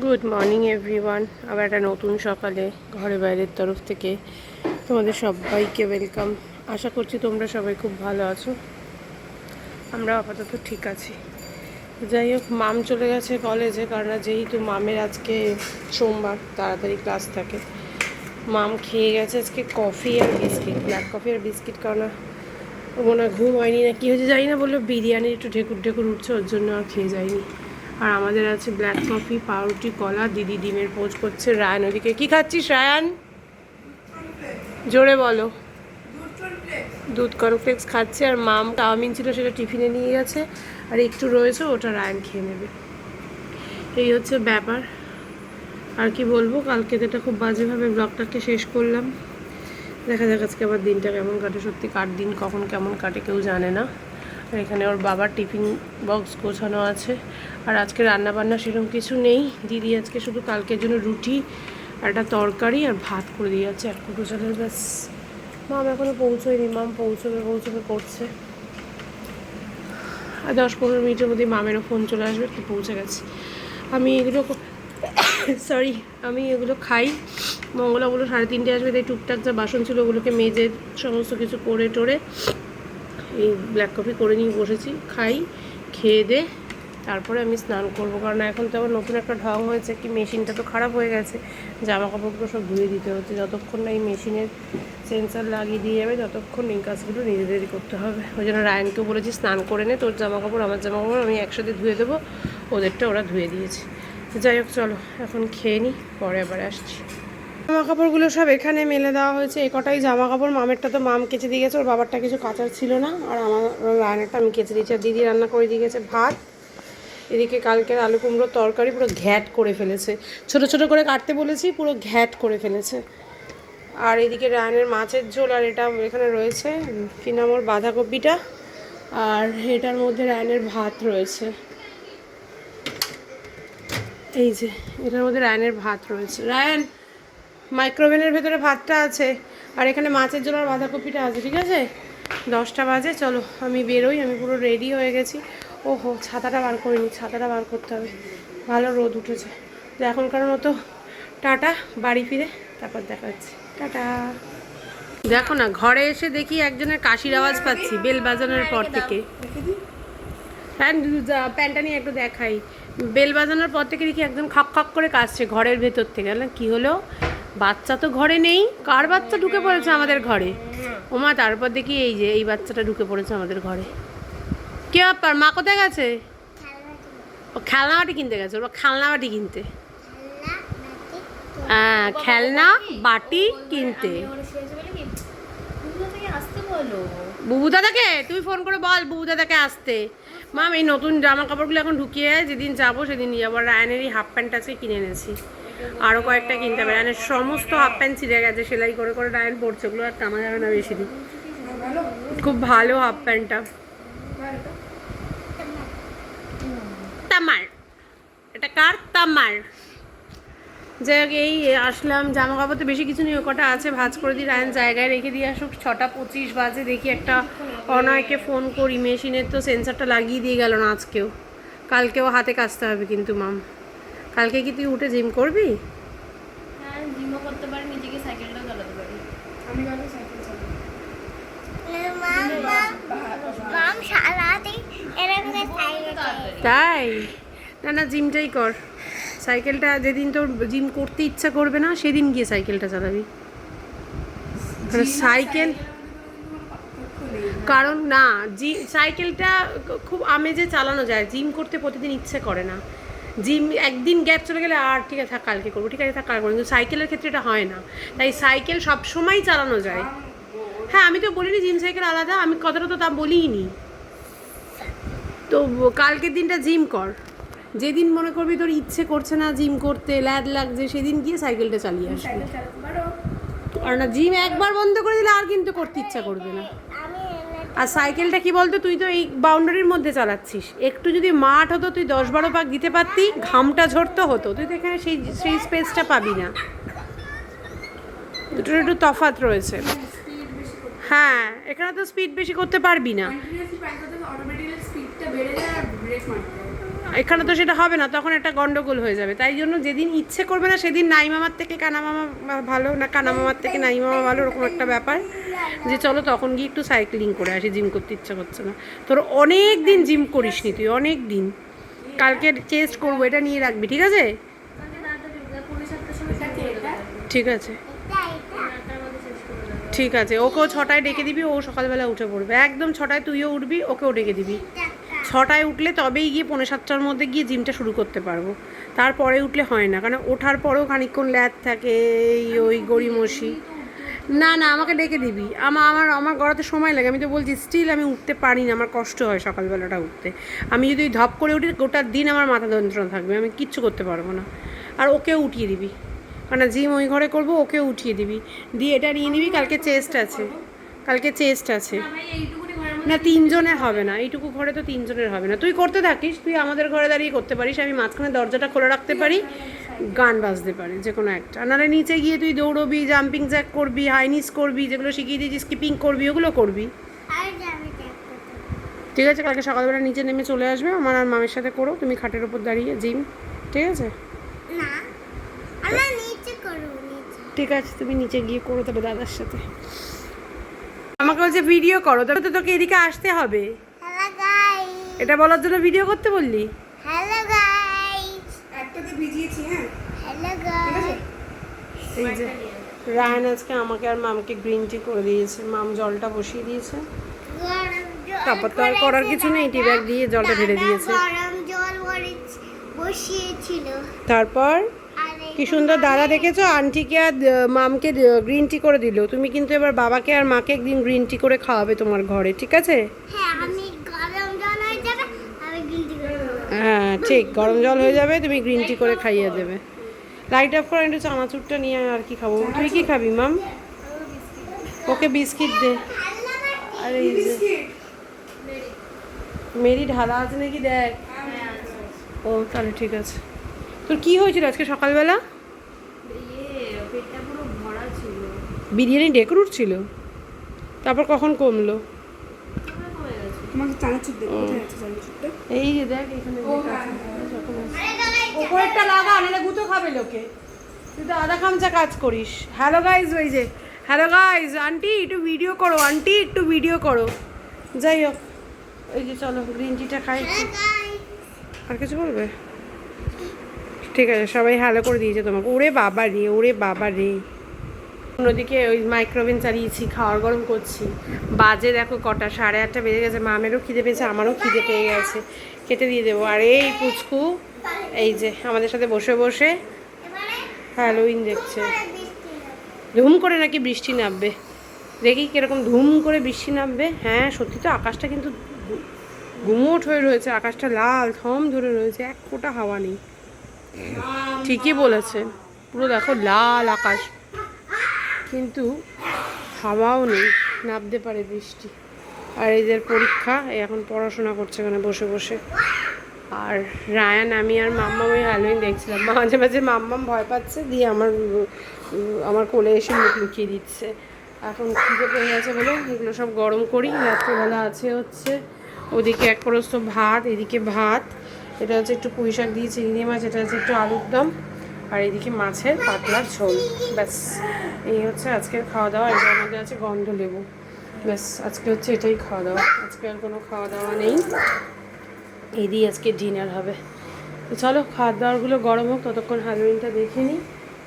Good morning everyone. আবার একটা নতুন সকালে ঘরে বাইরের তরফ থেকে তোমাদের সবাইকে ওয়েলকাম। আশা করছি তোমরা সবাই খুব ভালো আছো। আমরা আপাতত ঠিক আছি। যাই হোক, মাম চলে গেছে কলেজে, কারণ যেহেতু মামের আজকে সোমবার তাড়াতাড়ি ক্লাস থাকে। মাম খেয়ে গেছে আজকে কফি আর বিস্কিট, ব্ল্যাক কফি আর বিস্কিট, কারণ মনে হয় ঘুম হয়নি না কী হয়েছে জানি না, বললো বিরিয়ানির একটু ঢেকুর ঢেকুর উঠছে, ওর জন্য আর খেয়ে যায়নি। আর আমাদের আছে ব্ল্যাক কফি, পাউরুটি, কলা। দিদি ডিমের পোচ করছে। রায়ান ওদিকে কী খাচ্ছিস রায়ান? জোরে বলো। দুধ কর্নফ্লেক্স খাচ্ছে। আর মাম চাউমিন ছিল, সেটা টিফিনে নিয়ে গেছে, আর একটু রয়েছে, ওটা রায়ান খেয়ে নেবে। এই হচ্ছে ব্যাপার। আর কি বলবো, কালকে তো এটা খুব বাজেভাবে ব্লগটাকে শেষ করলাম। দেখা যাক আজকে আবার দিনটা কেমন কাটে। সত্যি কার দিন কখন কেমন কাটে কেউ জানে না। আর এখানে ওর বাবার টিফিন বক্স গোছানো আছে। আর আজকে রান্নাবান্না সেরকম কিছু নেই। দিদি আজকে শুধু কালকের জন্য রুটি আর একটা তরকারি আর ভাত করে দিয়ে যাচ্ছে, এক কুটো চালের। ব্যাস। মাম এখনও পৌঁছয়নি। মাম পৌঁছবে করছে। আর 10-15 মিনিটের মধ্যে মামেরও ফোন চলে আসবে, একটু পৌঁছে গেছে। আমি এগুলো খাই। মঙ্গলাগুলো 3:30 আসবে, তাই টুকটাক যা বাসন ছিল ওগুলোকে মেজে সমস্ত কিছু করে টোরে এই ব্ল্যাক কফি করে নিয়ে বসেছি। খাই, খেয়ে দে তারপরে আমি স্নান করবো, কারণ এখন তো আবার নতুন একটা ঢং হয়েছে কি, মেশিনটা তো খারাপ হয়ে গেছে। জামা কাপড়গুলো সব ধুয়ে দিতে হচ্ছে। যতক্ষণ না এই মেশিনের সেন্সার লাগিয়ে দিয়ে যাবে ততক্ষণ এই কাজগুলো নিজেদেরই করতে হবে। ওই জন্য রায়ানকেও বলেছি স্নান করে নে, তোর জামা কাপড় আমার জামা কাপড় আমি একসাথে ধুয়ে দেবো, ওদেরটা ওরা ধুয়ে দিয়েছে। যাই হোক, চলো এখন খেয়ে নিই, পরে আবার আসছি। জামা কাপড়গুলো সব এখানে মেলে দেওয়া হয়েছে। এই কটাই জামা কাপড়। মামেরটা তো মাম কেচে দিয়ে গেছে, ওর বাবারটা কিছু কাচার ছিল না, আর আমার রান্নাটা আমি কেচে দিয়েছি। আর দিদি রান্না করে দিয়ে গেছে ভাত। এদিকে কালকের আলু কুমড়োর তরকারি পুরো ঘ্যাট করে ফেলেছে। ছোট ছোট করে কাটতে বলেছি, পুরো ঘ্যাট করে ফেলেছে। আর এদিকে রায়নের মাছের ঝোল, আর এটা এখানে রয়েছে কি নাম ওর, বাঁধাকপিটা। আর এটার মধ্যে রায়নের ভাত রয়েছে। এই যে এটার মধ্যে রায়নের ভাত রয়েছে। রায়ন, মাইক্রোওভেনের ভেতরে ভাতটা আছে, আর এখানে মাছের ঝোল আর বাঁধাকপিটা আছে, ঠিক আছে? 10টা বাজে, চলো আমি বেরোই। আমি পুরো রেডি হয়ে গেছি। ওহো, ছাতাটা বার করিনি, ছাতাটা বার করতে হবে। ভালো রোদ উঠেছে। তো এখনকার মতো টাটা, বাড়ি ফিরে তারপর দেখা যাচ্ছে। টাটা। দেখো না, ঘরে এসে দেখি একজনের কাশির আওয়াজ পাচ্ছি বেল বাজানোর পর থেকে। হ্যাঁ, প্যান্টটা নিয়ে একটু দেখাই। বেল বাজানোর পর থেকে দেখি একদম খক খক করে কাশছে ঘরের ভেতর থেকে। কি হলো? বাচ্চা তো ঘরে নেই, কার বাচ্চা ঢুকে পড়েছে আমাদের ঘরে? ওমা, তারপর দেখি এই যে এই বাচ্চাটা ঢুকে পড়েছে আমাদের ঘরে। কে ব্যাপার, মা কোথায় গেছে? ও খেলনা বাটি কিনতে গেছে, ওর খেলনা বাটি কিনতে। হ্যাঁ, খেলনা বাটি কিনতে। বুবু দাদাকে তুই ফোন করে বল বুবু দাদাকে আসতে। মাম, এই নতুন জামা কাপড়গুলো এখন ঢুকিয়ে যেদিন যাবো সেদিন নিয়ে যাবো। রায়নেরই হাফ প্যান্ট আছে, কিনে এনেছি। আরও কয়েকটা কিনতে হবে। রায়নের সমস্ত হাফ প্যান্ট ছিঁড়ে গেছে, সেলাই করে করে রায়ন পড়ছে, ওগুলো আর টানা যাবে না বেশি দিন। খুব ভালো হাফ প্যান্টটা। তামার, এটা কার? তামার। যাই হোক, এই আসলাম। জামা কাপড় তো বেশি কিছু নেই, কটা আছে ভাঁজ করে দিই, রায়ন জায়গায় রেখে দিয়ে আসুক। 6:25 বাজে। দেখি একটা অনয়কে ফোন করি। মেশিনের তো সেন্সারটা লাগিয়ে দিয়ে গেল না আজকেও, কালকেও হাতে কাচতে হবে কিন্তু। মাম, কালকে কি তুই উঠে জিম করবি? হ্যাঁ, জিমও করতে পারি, নিজেকে সাইকেলটাও চালাতে পারি। আমি কালকে সাইকেল চালাবো। তাই না? না, জিমটাই কর। সাইকেলটা যেদিন তোর জিম করতে ইচ্ছা করবে না সেদিন গিয়ে সাইকেলটা চালাবি। সাইকেল, কারণ না, সাইকেলটা খুব আমেজে চালানো যায়। জিম করতে প্রতিদিন ইচ্ছে করে না। জিম একদিন গ্যাপ চলে গেলে আর ঠিক আছে থাক কালকে করবো, ঠিক আছে থাক কাল করবো, কিন্তু সাইকেলের ক্ষেত্রে এটা হয় না। তাই সাইকেল সবসময় চালানো যায়। হ্যাঁ, আমি তো বলিনি জিম সাইকেল আলাদা, আমি কথাটা তো তা বলিনি। তো কালকের দিনটা জিম কর। যেদিন মনে করবি তোর ইচ্ছে করছে না জিম করতে, ল্যাদ লাগছে, সেদিন গিয়ে সাইকেলটা চালিয়ে আসবি। আর না, জিম একবার বন্ধ করে দিলে আর কিন্তু করতে ইচ্ছা করবে না। আর সাইকেলটা কি বলতো, তুই তো এই বাউন্ডারির মধ্যে চালাচ্ছিস। একটু যদি মাঠ হতো, তুই 10-12 পাক দিতে পারতি, ঘামটা ঝরতে হতো। তুই তো এখানে সেই স্পেসটা পাবি না। দুটোর একটু তফাৎ রয়েছে। হ্যাঁ, এখানে তো স্পিড বেশি করতে পারবি না। এখানে তো সেটা হবে না, তখন একটা গন্ডগোল হয়ে যাবে। তাই জন্য যেদিন ইচ্ছে করবে না সেদিন নাই মামার থেকে কানা মামা ভালো, না কানা মামার থেকে নাই মামা ভালো, ওরকম একটা ব্যাপার যে চলো তখন গিয়ে একটু সাইক্লিং করে আসি, জিম করতে ইচ্ছা করছে না। তোর অনেক দিন জিম করিসনি তুই, অনেক দিন। কালকে চেস্ট করবো, এটা নিয়ে রাখবি, ঠিক আছে? ঠিক আছে, ঠিক আছে। ওকেও 6টায় ডেকে দিবি, ও সকালবেলা উঠে পড়বে একদম 6টায়, তুইও উঠবি, ওকেও ডেকে দিবি। 6টায় উঠলে তবেই গিয়ে 6:45টার মধ্যে গিয়ে জিমটা শুরু করতে পারবো। তারপরে উঠলে হয় না, কারণ ওঠার পরেও খানিকক্ষণ ল্যাদ থাকে, ওই গড়িমসি। না না, আমাকে ডেকে দিবি। আমার গড়াতে সময় লাগে, আমি তো বলছি স্টিল আমি উঠতে পারি না, আমার কষ্ট হয় সকালবেলাটা উঠতে। আমি যদি ধপ করে উঠি গোটা দিন আমার মাথা যন্ত্রণা থাকবে, আমি কিচ্ছু করতে পারবো না। আর ওকেও উঠিয়ে দিবি, কারণ জিম ওই ঘরে করবো, ওকেও উঠিয়ে দিবি। দিয়ে এটা নিয়ে নিবি, কালকে চেস্ট আছে, কালকে চেস্ট আছে। না 3 জনের হবে না, এইটুকু ঘরে তো 3 জনের হবে না। তুই করতে থাকিস, তুই আমাদের ঘরে দাঁড়িয়ে করতে পারিস, আমি মাঝখানে দরজাটা খোলা রাখতে পারি, গান বাজতে পারি যে কোনো একটা। নাহলে নিচে গিয়ে তুই দৌড়বি, জাম্পিং জ্যাক করবি, হাইনিস করবি, যেগুলো শিখিয়ে দিয়েছি, স্কিপিং করবি, ওগুলো করবি। ঠিক আছে, কালকে সকালবেলা নিচে নেমে চলে আসবে, আমার আর মামের সাথে করো, তুমি খাটের ওপর দাঁড়িয়ে জিম, ঠিক আছে? ঠিক আছে, তুমি নিচে গিয়ে করো তবে দাদার সাথে। আমাকে বলছে ভিডিও করো, তবে তো তোকে এদিকে আসতে হবে। এটা বলার জন্য ভিডিও করতে বললি? হ্যালো গাইস, একটাতে ভিজিয়েছি। হ্যাঁ, হ্যালো গাইস। এই যে রায়ান আজকে আমাকে আর মামকে গ্রিন টি করে দিয়েছে, মাম জলটা বসিয়ে দিয়েছে, তারপর তো আর করার কিছু নেই, টি ব্যাগ দিয়ে জলটা ঢেলে দিয়েছে। গরম জল বসিয়েছিল, তারপর কি সুন্দর দাদা দেখেছো, আন্টিকে আর মামকে গ্রিন টি করে দিল। তুমি কিন্তু এবার বাবাকে আর মাকে একদিন গ্রিন টি করে খাওয়াবে তোমার ঘরে, ঠিক আছে? হ্যাঁ, আমি গরম জল হয়ে যাবে, আমি গ্রিন টি করে খাবো। হ্যাঁ ঠিক, গরম জল হয়ে যাবে, তুমি গ্রিন টি করে খাইয়ে দেবে। লাইট অফ করে একটু চানাচুরটা নিয়ে আর কি খাবো। তুই কি খাবি মাম? ওকে বিস্কিট দে। আর এই যে মেরি ঢালা আছে নাকি দেখ। ও তাহলে ঠিক আছে। তোর কি হয়েছিল আজকে সকালবেলা? বিরিয়ানি ডেকে উঠছিল, তারপর কখন কমলো? এই যে দেখ এখানে ওপরেরটা লাগা, নাহলে গুঁতো খাবে লোকে। তুই তো আধা খামচা কাজ করিস। হ্যালো গাইজ, ওই যে হ্যালো গাইজ, আন্টি একটু ভিডিও করো, আন্টি একটু ভিডিও করো। যাই হোক, এই যে চলো গ্রিন টিটা খাই। আর কিছু বলবে? ঠিক আছে, সবাই হ্যালো করে দিয়েছে তোমাকে। ওরে বাবা রে, ওরে বাবা রে। অন্যদিকে ওই মাইক্রোওভেন চালিয়েছি, খাওয়ার গরম করছি। বাজে দেখো কটা, 8:30 বেজে গেছে। মামেরও খিদে পেয়েছে, আমারও খিদে পেয়ে গেছে, খেতে দিয়ে দেবো। আর এই পুচকু এই যে আমাদের সাথে বসে বসে হ্যালোইন দেখছে। ধুম করে নাকি বৃষ্টি নামবে, দেখি কিরকম ধুম করে বৃষ্টি নামবে। হ্যাঁ সত্যি তো, আকাশটা কিন্তু গুমোট হয়ে রয়েছে, আকাশটা লাল থম ধরে রয়েছে, এক ফোঁটা হাওয়া নেই। ঠিকই বলেছে, পুরো দেখো লাল আকাশ, কিন্তু হাওয়াও নেই, নামতে পারে বৃষ্টি। আর এদের পরীক্ষা, এখন পড়াশোনা করছে এখানে বসে বসে। আর রায়ান, আমি আর মাম্মাম ওই হ্যালোইন দেখছিলাম। মাঝে মাঝে মাম্মাম ভয় পাচ্ছে, দিয়ে আমার কোলে এসে মুখ লুকিয়ে দিচ্ছে। এখন খিদে পেয়ে গেছে বলে এগুলো সব গরম করি। রাত্রেবেলা আছে হচ্ছে ওদিকে এক প্রস্ত ভাত, এদিকে ভাত, এটা হচ্ছে একটু পুঁই শাক দিয়ে চিংড়ি মাছ, এটা হচ্ছে একটু আলুর দম, আর এদিকে মাছের পাতলার ঝোল। ব্যাস এই হচ্ছে আজকের খাওয়া দাওয়া। এটার মধ্যে আছে গন্ধ লেবু। ব্যাস আজকে হচ্ছে এটাই খাওয়া দাওয়া, আজকে আর কোনো খাওয়া দাওয়া নেই। এই দিয়ে আজকে ডিনার হবে। তো চলো খাওয়ার দাওয়ারগুলো গরম হোক, ততক্ষণ হ্যালোইনটা দেখে নিই,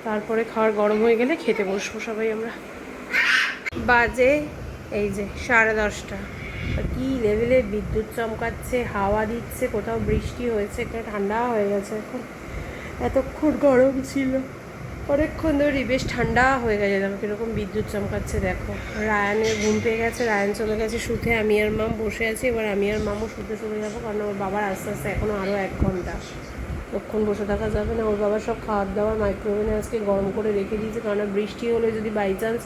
তারপরে খাওয়ার গরম হয়ে গেলে খেতে বসবো সবাই আমরা। বাজে এই যে 10:30। কী লেভেলে বিদ্যুৎ চমকাচ্ছে, হাওয়া দিচ্ছে, কোথাও বৃষ্টি হয়েছে, একটা ঠান্ডা হয়ে গেছে এখন। এতক্ষণ গরম ছিল, অনেকক্ষণ ধরে বেশ ঠান্ডা হয়ে গেছে। দেখো কীরকম বিদ্যুৎ চমকাচ্ছে দেখো। রায়ানের ঘুম পেয়ে গেছে, রায়ান চলে গেছে শুতে, আমি আর মাম বসে আছি। এবার আমি আর মামও শুতে চলে যাবো, কারণ ওর বাবার আস্তে আস্তে এখনও আরও 1 ঘন্টা, তখন বসে থাকা যাবে না। ওর বাবার সব খাওয়ার দাওয়ার মাইক্রোওভেনে আজকে গরম করে রেখে দিয়েছে, কারণ বৃষ্টি হলে যদি বাই চান্স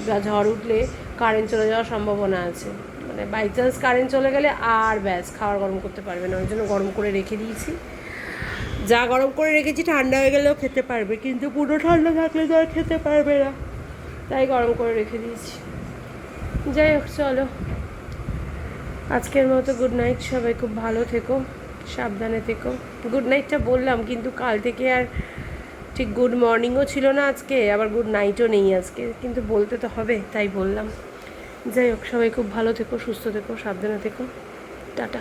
বা ঝড় উঠলে কারেন্ট চলে যাওয়ার সম্ভাবনা আছে। মানে বাই চান্স কারেন্ট চলে গেলে আর ব্যাস খাবার গরম করতে পারবে না, ওই জন্য গরম করে রেখে দিয়েছি। যা গরম করে রেখেছি ঠান্ডা হয়ে গেলেও খেতে পারবে, কিন্তু পুরো ঠান্ডা থাকলে তো আর খেতে পারবে না, তাই গরম করে রেখে দিয়েছি। যাই হোক চলো, আজকের মতো গুড নাইট, সবাই খুব ভালো থেকো, সাবধানে থেকো। গুড নাইটটা বললাম, কিন্তু কাল থেকে আর ঠিক গুড মর্নিংও ছিল না আজকে, আবার গুড নাইটও নেই আজকে, কিন্তু বলতে তো হবে, তাই বললাম। যাই হোক, সবাই খুব ভালো থেকো, সুস্থ থেকো, সাবধানে থেকো। টাটা।